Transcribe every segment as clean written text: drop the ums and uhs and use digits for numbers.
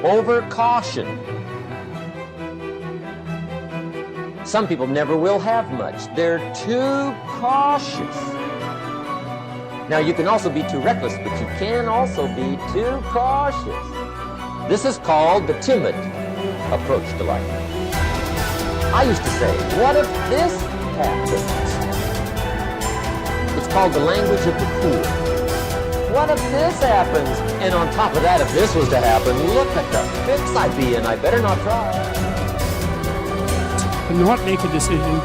over caution. Some people never will have much. They're too cautious. Now, you can also be too reckless, but you can also be too cautious. This is called the timid approach to life. I used to say, what if this happens? It's called the language of the poor. What if this happens? And on top of that, if this was to happen, look at the fix I'd be in. I better not try. To not make a decision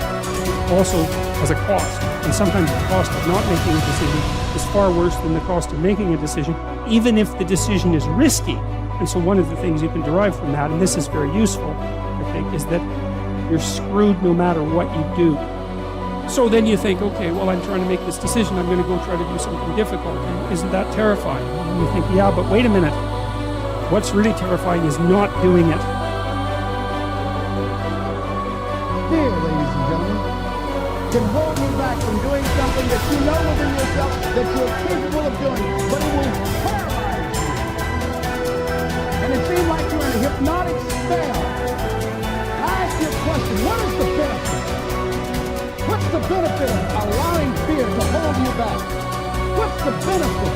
also has a cost. And sometimes the cost of not making a decision is far worse than the cost of making a decision, even if the decision is risky. And so one of the things you can derive from that, and this is very useful, I think, is that you're screwed no matter what you do. So then you think, okay, well, I'm trying to make this decision. I'm going to go try to do something difficult. And isn't that terrifying? And you think, yeah, but wait a minute. What's really terrifying is not doing it. Fear, ladies and gentlemen, can hold you back from doing something that you know within yourself that you're capable of doing, but it will paralyze you. And it seems like you're in a hypnotic spell. I ask you a question, what is the benefit? What's the benefit of allowing fear to hold you back? What's the benefit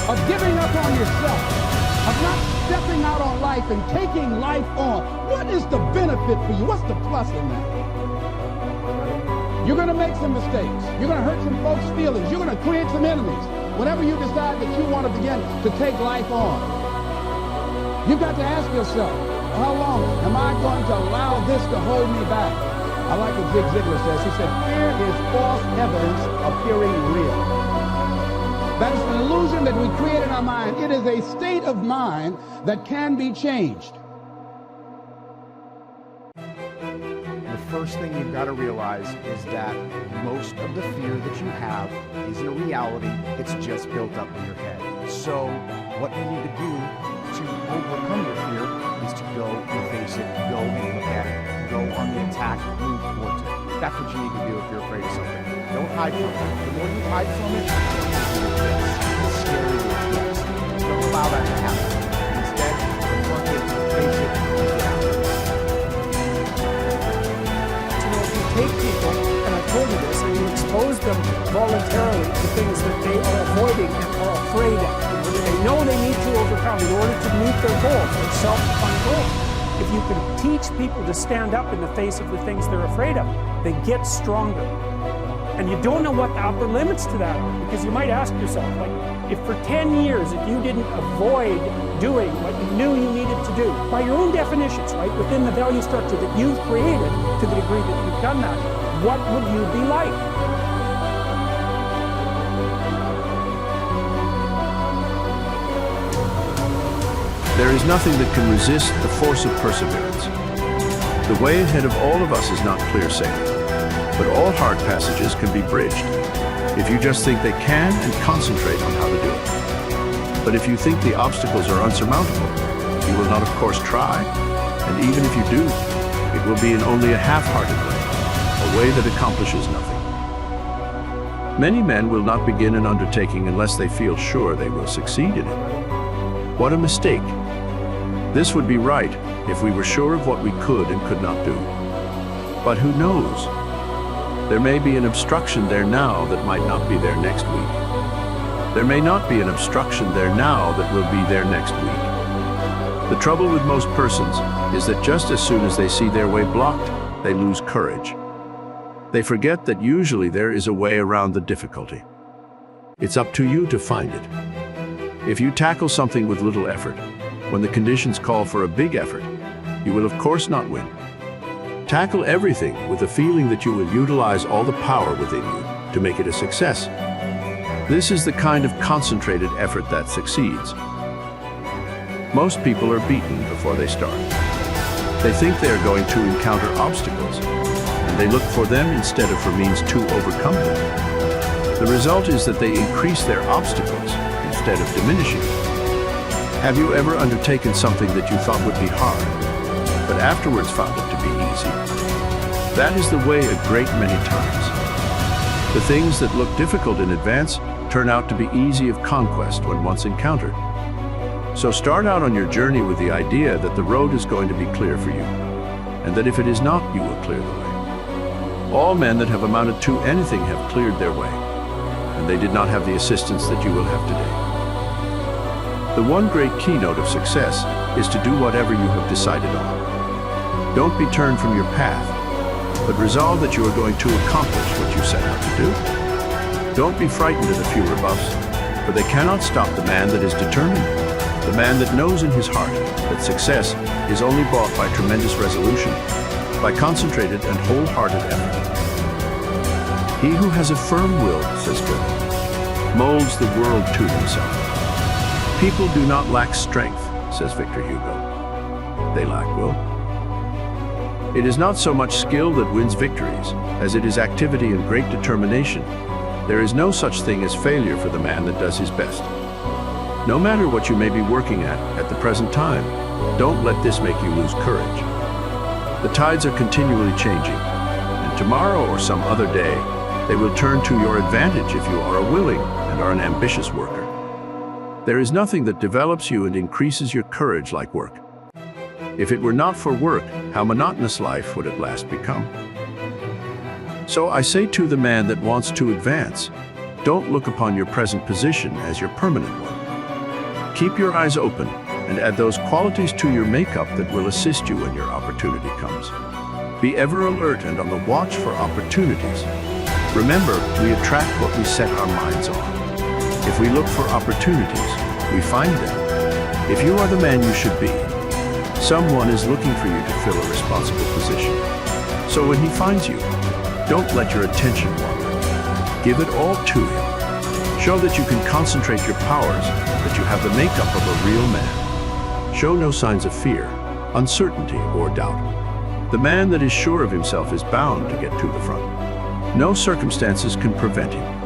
of giving up on yourself, of not stepping out on life and taking life on? What is the benefit for you? What's the plus in that? You're going to make some mistakes. You're going to hurt some folks' feelings. You're going to create some enemies whenever you decide that you want to begin to take life on. You've got to ask yourself, how long am I going to allow this to hold me back? I like what Zig Ziglar says. He said, fear is false evidence appearing real. That is an illusion that we create in our mind. It is a state of mind that can be changed. The first thing you've got to realize is that most of the fear that you have isn't a reality. It's just built up in your head. So what you need to do to overcome your fear is to go and face it, go and look at it, go on the attack, move towards it. That's what you need to do if you're afraid of something. Don't hide from it. The more you hide from it, the scarier it gets. Don't allow that to happen. Instead, confront it, face it, and get out. Take people, and I've told you this, and you expose them voluntarily to things that they are avoiding and are afraid of. They know they need to overcome in order to meet their goals, their self-defined goals. If you can teach people to stand up in the face of the things they're afraid of, they get stronger. And you don't know what the upper limits to that are, because you might ask yourself, like, if for 10 years, if you didn't avoid doing what you knew you needed to do, by your own definitions, right, within the value structure that you've created, to the degree that you've done that, what would you be like? There is nothing that can resist the force of perseverance. The way ahead of all of us is not clear sailing, but all hard passages can be bridged if you just think they can and concentrate on how to do it. But if you think the obstacles are unsurmountable, you will not, of course, try, and even if you do, it will be in only a half-hearted way, a way that accomplishes nothing. Many men will not begin an undertaking unless they feel sure they will succeed in it. What a mistake. This would be right if we were sure of what we could and could not do. But who knows? There may be an obstruction there now that might not be there next week. There may not be an obstruction there now that will be there next week. The trouble with most persons is that just as soon as they see their way blocked, they lose courage. They forget that usually there is a way around the difficulty. It's up to you to find it. If you tackle something with little effort, when the conditions call for a big effort, you will of course not win. Tackle everything with the feeling that you will utilize all the power within you to make it a success. This is the kind of concentrated effort that succeeds. Most people are beaten before they start. They think they are going to encounter obstacles, and they look for them instead of for means to overcome them. The result is that they increase their obstacles instead of diminishing them. Have you ever undertaken something that you thought would be hard, but afterwards found it to be easy? That is the way a great many times. The things that look difficult in advance turn out to be easy of conquest when once encountered. So start out on your journey with the idea that the road is going to be clear for you, and that if it is not, you will clear the way. All men that have amounted to anything have cleared their way, and they did not have the assistance that you will have today. The one great keynote of success is to do whatever you have decided on. Don't be turned from your path, but resolve that you are going to accomplish what you set out to do. Don't be frightened at a few rebuffs, for they cannot stop the man that is determined, the man that knows in his heart that success is only bought by tremendous resolution, by concentrated and wholehearted effort. He who has a firm will, says Willink, molds the world to himself. People do not lack strength, says Victor Hugo. They lack will. It is not so much skill that wins victories, as it is activity and great determination. There is no such thing as failure for the man that does his best. No matter what you may be working at the present time, don't let this make you lose courage. The tides are continually changing, and tomorrow or some other day, they will turn to your advantage if you are a willing and are an ambitious worker. There is nothing that develops you and increases your courage like work. If it were not for work, how monotonous life would at last become? So I say to the man that wants to advance, don't look upon your present position as your permanent one. Keep your eyes open and add those qualities to your makeup that will assist you when your opportunity comes. Be ever alert and on the watch for opportunities. Remember, we attract what we set our minds on. If we look for opportunities, we find them. If you are the man you should be, someone is looking for you to fill a responsible position. So when he finds you, don't let your attention wander. Give it all to him. Show that you can concentrate your powers, that you have the makeup of a real man. Show no signs of fear, uncertainty, or doubt. The man that is sure of himself is bound to get to the front. No circumstances can prevent him.